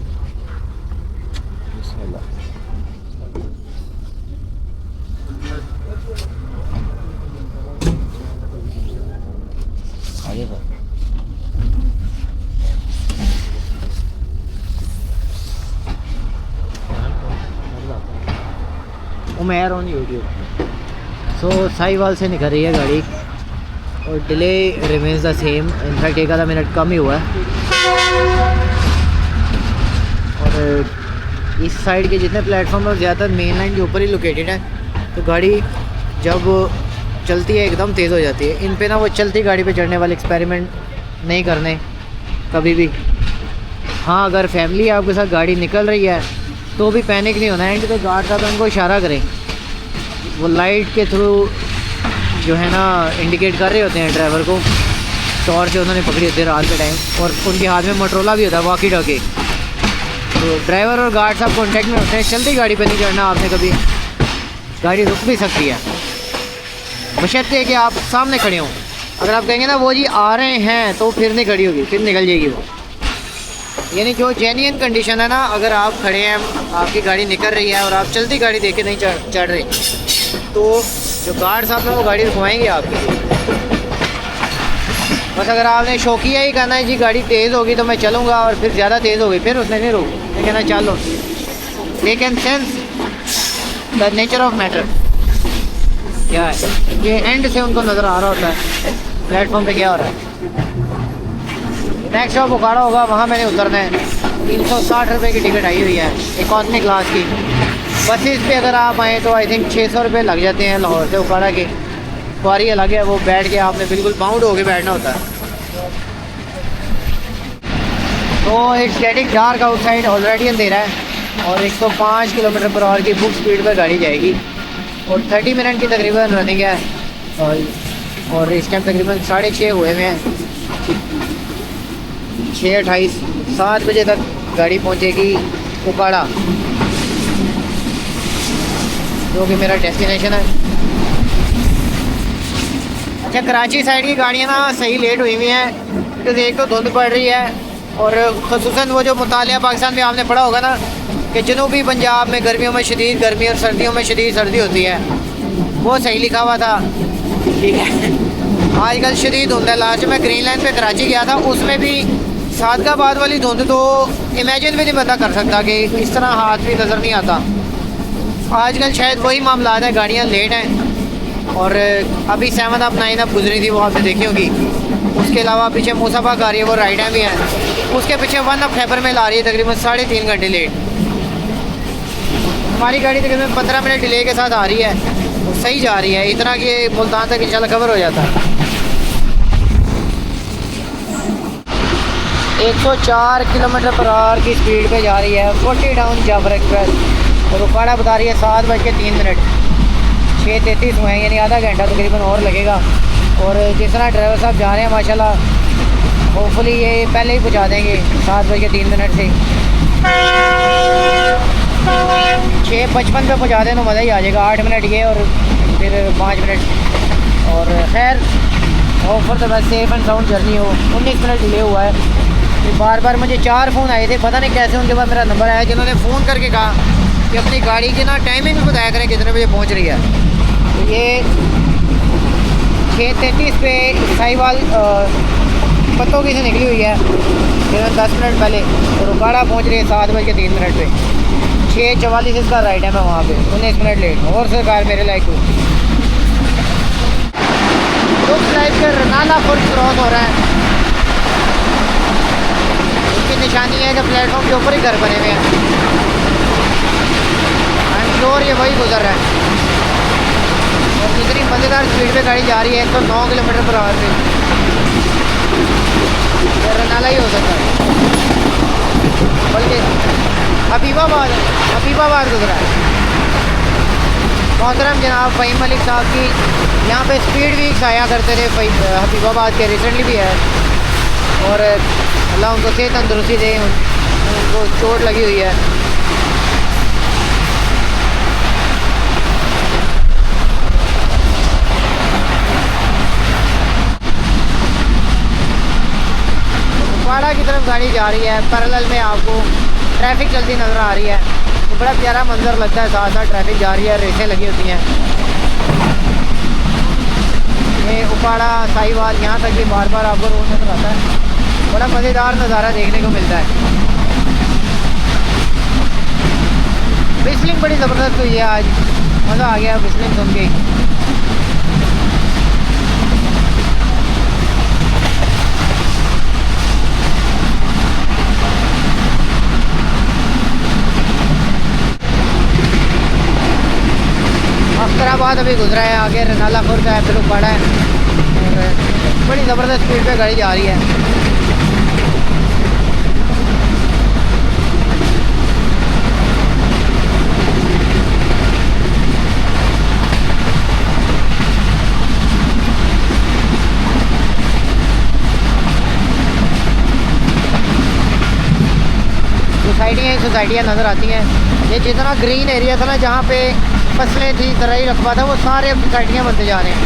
आगे sir Umer on YouTube. So Sahiwal से निकल रही है गाड़ी और delay remains the same, in fact 1 minute कम ही हुआ है। और इस साइड के जितने प्लेटफॉर्म और ज़्यादातर मेन लाइन के ऊपर ही लोकेटेड है, तो गाड़ी जब चलती है एकदम तेज़ हो जाती है। इन पे ना वो चलती गाड़ी पे चढ़ने वाले एक्सपेरिमेंट नहीं करने कभी भी। हाँ, अगर फैमिली आपके साथ गाड़ी निकल रही है तो भी पैनिक नहीं होना है। एंड पे गार्ड साहब उनको इशारा करें, वो लाइट के थ्रू जो है ना इंडिकेट कर रहे होते हैं ड्राइवर को। टॉर्च से उन्होंने पकड़ी होती है रात के टाइम, और उनके हाथ में मोटरोला भी होता है वॉकी टॉकी। तो ड्राइवर और गार्ड साहब कॉन्टैक्ट में होते हैं। चलती गाड़ी पे नहीं चढ़ना आपने कभी, गाड़ी रुक भी सकती है बशर्ते कि आप सामने खड़े हों। अगर आप कहेंगे ना वो जी आ रहे हैं तो फिर नहीं खड़ी होगी, फिर निकल जाएगी वो। यानी जो जेन्युइन कंडीशन है ना, अगर आप खड़े हैं, आपकी गाड़ी निकल रही है और आप चलती गाड़ी देख के नहीं चढ़ रहे, तो जो गार्ड साहब हैं वो गाड़ी रुकवाएंगे आपकी। बस अगर आपने शौकिया ही कहना है जी गाड़ी तेज़ होगी तो मैं चलूँगा, और फिर ज़्यादा तेज़ होगी, फिर उसने नहीं रोक, मैं कहना चलो। They can sense the nature of matter क्या है, ये एंड से उनको नज़र आ रहा होता है प्लेटफॉर्म पे क्या हो रहा है। नेक्स्ट स्टॉप उखाड़ा होगा, वहाँ मैंने उतरना है। 360 रुपये की टिकट आई हुई है इकॉनमी क्लास की। बसेस पे अगर आप आएँ तो आई थिंक 600 रुपये लग जाते हैं लाहौर से उखाड़ा के। सवारी अलग है, वो बैठ के आपने बिल्कुल बाउंड होके बैठना होता है। तो it's getting dark outside, already अंधेरा है और 105 किलोमीटर पर आवर की बुक स्पीड पर गाड़ी जाएगी और 30 मिनट की तकरीबन रनिंग है। और इस टाइम तकरीबन 6:30 हुए हुए हैं। 6:28 7 बजे तक गाड़ी पहुंचेगी उकाड़ा, जो कि मेरा डेस्टिनेशन है। अच्छा, कराची साइड की गाड़ियाँ ना सही लेट हुई हुई हैं, क्योंकि एक तो धुंध पड़ रही है और ख़ुसूसन वो जो मुतालिया पाकिस्तान में आपने पढ़ा होगा ना कि जनूबी पंजाब में गर्मियों में शदीद गर्मी और सर्दियों में शदीद सर्दी होती है, वो सही लिखा हुआ था, ठीक है। आजकल शदीद धुंध है। लास्ट में ग्रीन लाइन पे कराची गया था, उसमें भी सादगाबाद वाली धुंध तो इमेजिन भी नहीं बंदा कर सकता कि इस तरह हाथ भी नज़र नहीं आता। आजकल शायद वही मामला है, गाड़ियाँ लेट हैं। और अभी 7 अप 9 अप गुजरी थी, वो आपने देखी होगी। उसके अलावा पीछे मूसाबाग आ रही है, वो राइडें भी हैं। उसके पीछे 1 अप खैबर में ला रही है, तकरीबन 3.5 घंटे लेट। हमारी गाड़ी तकरीबन 15 मिनट डिले के साथ आ रही है, वो सही जा रही है, इतना कि मुल्तान तक इंशाल्लाह कवर हो जाता है। 104 किलोमीटर/आवर की स्पीड पे जा रही है 40 डाउन जाफर एक्सप्रेस। और रुकाड़ा बता रही है 7:03। 6:33 हुए हैं, यानी आधा घंटा तकरीबन और लगेगा। और जिस तरह ड्राइवर साहब जा रहे हैं माशाल्लाह, होपफुली ये पहले ही पहुंचा देंगे 7:03 से। 6:55 पे पहुंचा दें तो मज़ा ही आ जाएगा। 8 मिनट ये और फिर 5 मिनट। और खैर ऑफर तो बस सेफ़ एंड साउंड जर्नी हो। 19 मिनट डिले हुआ है। फिर बार बार मुझे 4 फ़ोन आए थे, पता नहीं कैसे उनके पास मेरा नंबर आया, जिन्होंने फ़ोन करके कहा कि अपनी गाड़ी की ना टाइमिंग भी बताया करें कितने बजे पहुंच रही है। तो ये 6:33 पे साहिवाल पत्तोगी से निकली हुई है, फिर 10 मिनट पहले। और रुकाड़ा पहुंच रही है 7:03 पे। 6:44 इसका राइड है, मैं वहाँ पे 19 मिनट लेट। और सरकार मेरे लाइक तो लाइफ के रनाला फुल क्रॉस हो रहा है। उसकी निशानी है कि प्लेटफॉर्म के ऊपर ही घर बने हुए हैं। आई एम श्योर ये वही गुजर रहा है। और इतनी मज़ेदार स्पीड पे गाड़ी जा रही है 109 किलोमीटर/आवर पे। ये रनाला ही हो सकता है, बल्कि हबीबाबाद गुजरा है। मोहतरम जनाब फ़हीम मलिक साहब की यहाँ पे स्पीड वीक्स आया करते थे हबीबाबाद के, रिसेंटली भी है। और अल्लाह उनको सेहत तंदुरुस्ती दे, उनको चोट लगी हुई है। कुपवाड़ा की तरफ गाड़ी जा रही है, पैरेलल में आपको ट्रैफिक चलती नज़र आ रही है। तो बड़ा प्यारा मंजर लगता है, साथ साथ ट्रैफिक जा रही है, रेसें लगी होती हैं। ये उपाड़ा साहिवाल यहाँ तक भी बार बार आपको रोड नज़र आता है। बड़ा मज़ेदार नज़ारा देखने को मिलता है। विस्लिंग बड़ी ज़बरदस्त हुई है आज, मज़ा आ गया विस्लिंग सुन के। अख्तराबाद अभी गुजरा है, आगे रनाला खुर्द है, फिर उपाड़ा है। और बड़ी ज़बरदस्त स्पीड पे गाड़ी जा रही है। सोसाइटियाँ नज़र आती हैं। ये जितना ग्रीन एरिया था ना, जहाँ पे फसलें थी, ज़राई रकबा था, वो सारे अब सोसाइटियाँ बनते जा रहे हैं।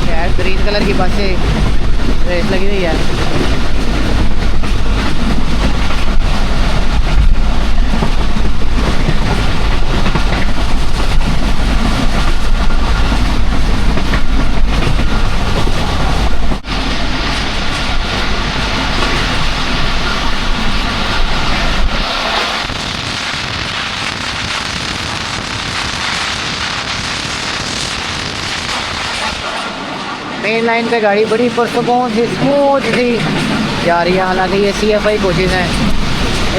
यार ग्रीन कलर की बस से रेस लगी हुई है। मेन लाइन पे गाड़ी बड़ी पुरसकून सी स्मूथ सी जा रही है। हालांकि ये CFI कोचेज़ हैं,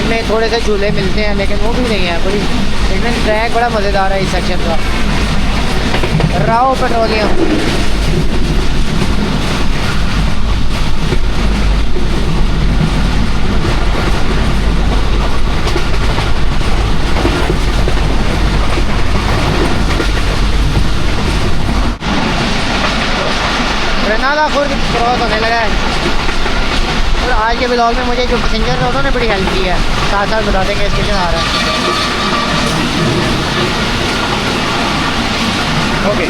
इनमें थोड़े से झूले मिलते हैं, लेकिन वो भी नहीं है बड़ी। लेकिन ट्रैक बड़ा मज़ेदार है इस सेक्शन का। राव पेट्रोलियम रनाला खुर्द क्रॉस होने लगा है। और आज के ब्लॉग में मुझे जो पैसेंजर थे उन्होंने बड़ी हेल्प की है। साथ साथ बता देंगे स्टेशन आ रहा है। ओके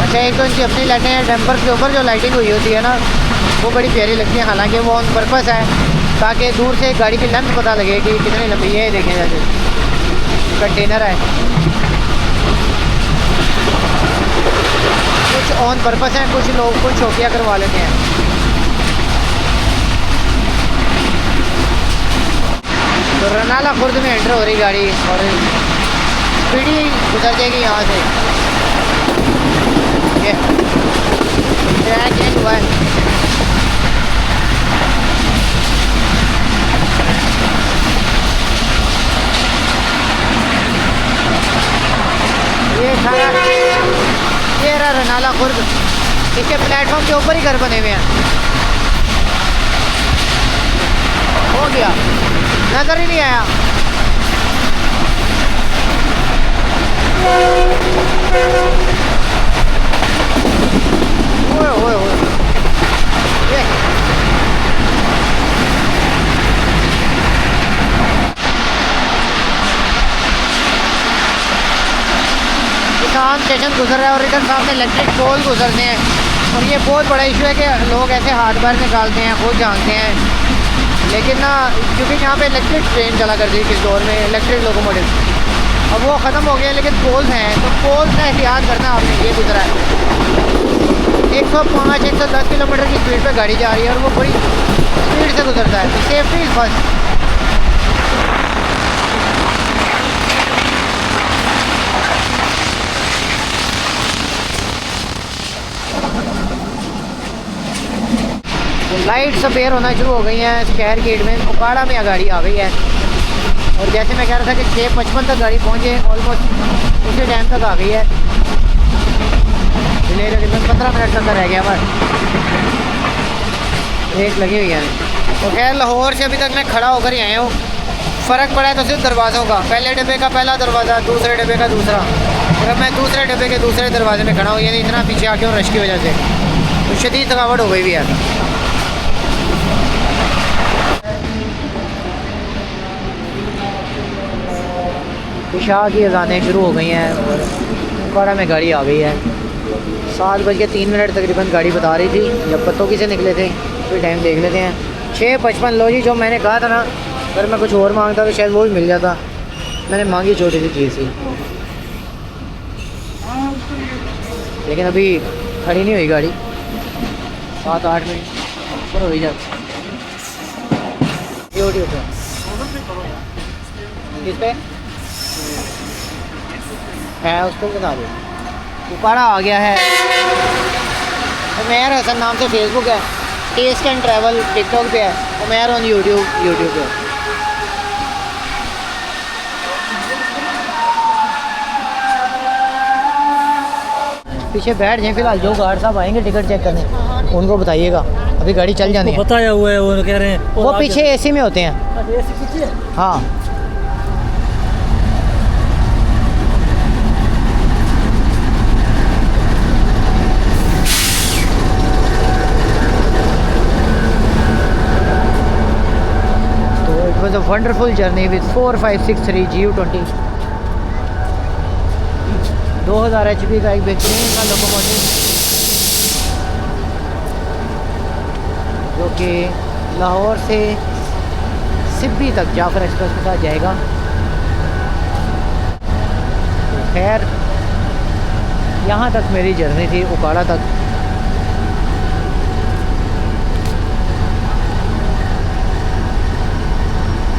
अच्छा, एक तो इनकी अपनी लाइटें हैं, डैम्पर के ऊपर जो लाइटिंग हुई होती है ना वो बड़ी प्यारी लगती है, हालांकि वो ऑन पर्पस है ताकि दूर से गाड़ी की लेंथ पता लगे कि कितनी लंबी है। देखें जैसे कंटेनर है, कुछ ऑन पर्पस हैं, कुछ लोग कुछ शौकिया करवा लेते हैं। तो रनाला खुर्द में एंटर हो रही गाड़ी और स्पीडी गुजर जाएगी यहाँ से। ये ट्रैक चेंज हुआ है। ये रहा रनाला खुर्द, इसके प्लेटफॉर्म के ऊपर ही घर बने हुए हैं। हो गया, नजर ही नहीं आया। ओए ओए ओए, ये किसान स्टेशन गुजर रहा है और इधर सामने इलेक्ट्रिक पोल गुजरते हैं। और ये बहुत बड़ा इशू है कि लोग ऐसे हाथ बाहर निकालते हैं, खुद जानते हैं, लेकिन ना क्योंकि यहाँ पे इलेक्ट्रिक ट्रेन चला करती थी इस दौर में, इलेक्ट्रिक लोकोमोटिव, अब वो ख़त्म हो गया। लेकिन पोल्स हैं तो पोल्स का एहतियात करना आपने। ये गुजरा है 105-110 किलोमीटर की स्पीड पे गाड़ी जा रही है और वो बड़ी स्पीड से गुजरता है, तो safety is first. Light spare होना शुरू हो गई हैं स्क्वायर गेट में। उकाड़ा में गाड़ी आ गई है और जैसे मैं कह रहा था कि 6:55 तक गाड़ी पहुँचे, ऑलमोस्ट उसी टाइम तक आ गई है। डिले तकरीबन 15 मिनट तक रह गया बस, ब्रेक लगी हुई है। तो खैर लाहौर से अभी तक मैं खड़ा होकर ही आया हूँ। फ़र्क पड़ा है तो सिर्फ दरवाज़ों का, पहले डब्बे का पहला दरवाज़ा, दूसरे डब्बे का दूसरा, और अब मैं दूसरे डब्बे के दूसरे दरवाजे में खड़ा हूँ। यानी इतना पीछे आके और रश की वजह से तो शदीद थकावट हो गई भी है। इशा की अज़ानें शुरू हो गई हैं और उकाड़ा में गाड़ी आ गई है। 7:03 तकरीबन गाड़ी बता रही थी जब पत्तों से निकले थे। फिर टाइम देख लेते हैं 6:55। लो जी, जो मैंने कहा था ना, अगर मैं कुछ और मांगता तो शायद वो भी मिल जाता। मैंने मांगी छोटी सी चीज़ थी, लेकिन अभी खड़ी नहीं हुई गाड़ी। 7-8 मिनट पर हो ही जाती किस पे है, उसको बता दो। उकाड़ा आ गया है। उमैर हसन नाम से फेसबुक है, टेस्ट एंड ट्रैवल टिकटॉक पे है, उमैर ऑन यूट्यूब पे। पीछे बैठ जाए फिलहाल, जो गार्ड साहब आएंगे टिकट चेक करने उनको बताइएगा, अभी गाड़ी चल जानी है। बताया हुआ है, वो कह रहे हैं वो पीछे एसी में होते हैं। हाँ, was a wonderful journey with 4563 GU20 2000 HP का एक बेहतरीन सा लोकोमोटिव जो कि लाहौर से सिब्बी तक जाफर एक्सप्रेस के साथ जाएगा। तो खैर यहाँ तक मेरी जर्नी थी, उकाड़ा तक।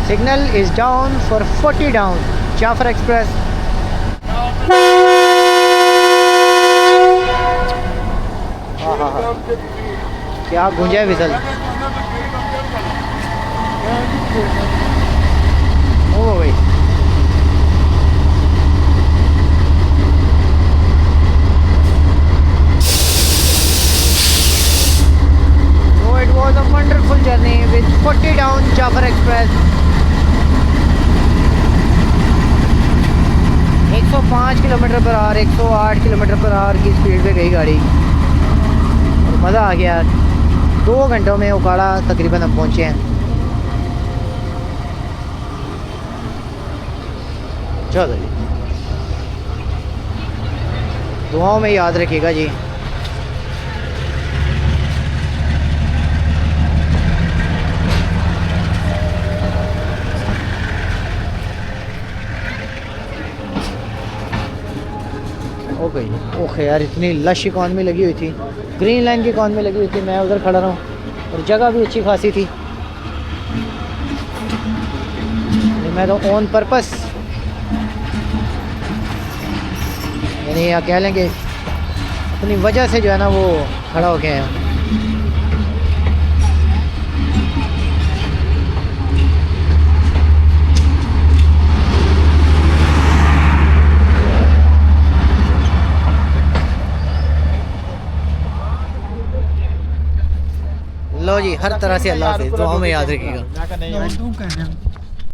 Signal is down for 40 down, Jafar Express. क्या गूंजा है विसल। ओ भाई, so it was a wonderful journey with 40 down Jafar Express. 105 kilometre per hour, 108 kilometre per hour की स्पीड पे गई गाड़ी और मज़ा आ गया। 2 घंटों में उकाड़ा तकरीबन हम पहुँचे हैं। चलो जी, दुआओं में याद रखिएगा जी। ओके जी, ओके यार, इतनी लश इकॉनमी लगी हुई थी, ग्रीन लाइन की इकॉनमी लगी हुई थी, मैं उधर खड़ा रहा हूँ और जगह भी अच्छी खासी थी। मैं तो ऑन पर्पस, यानी या कह लेंगे अपनी वजह से जो है ना वो खड़ा हो गया है। लो जी, हर तरह से अल्लाह हाफिज़, दुआओं में याद रखिएगा।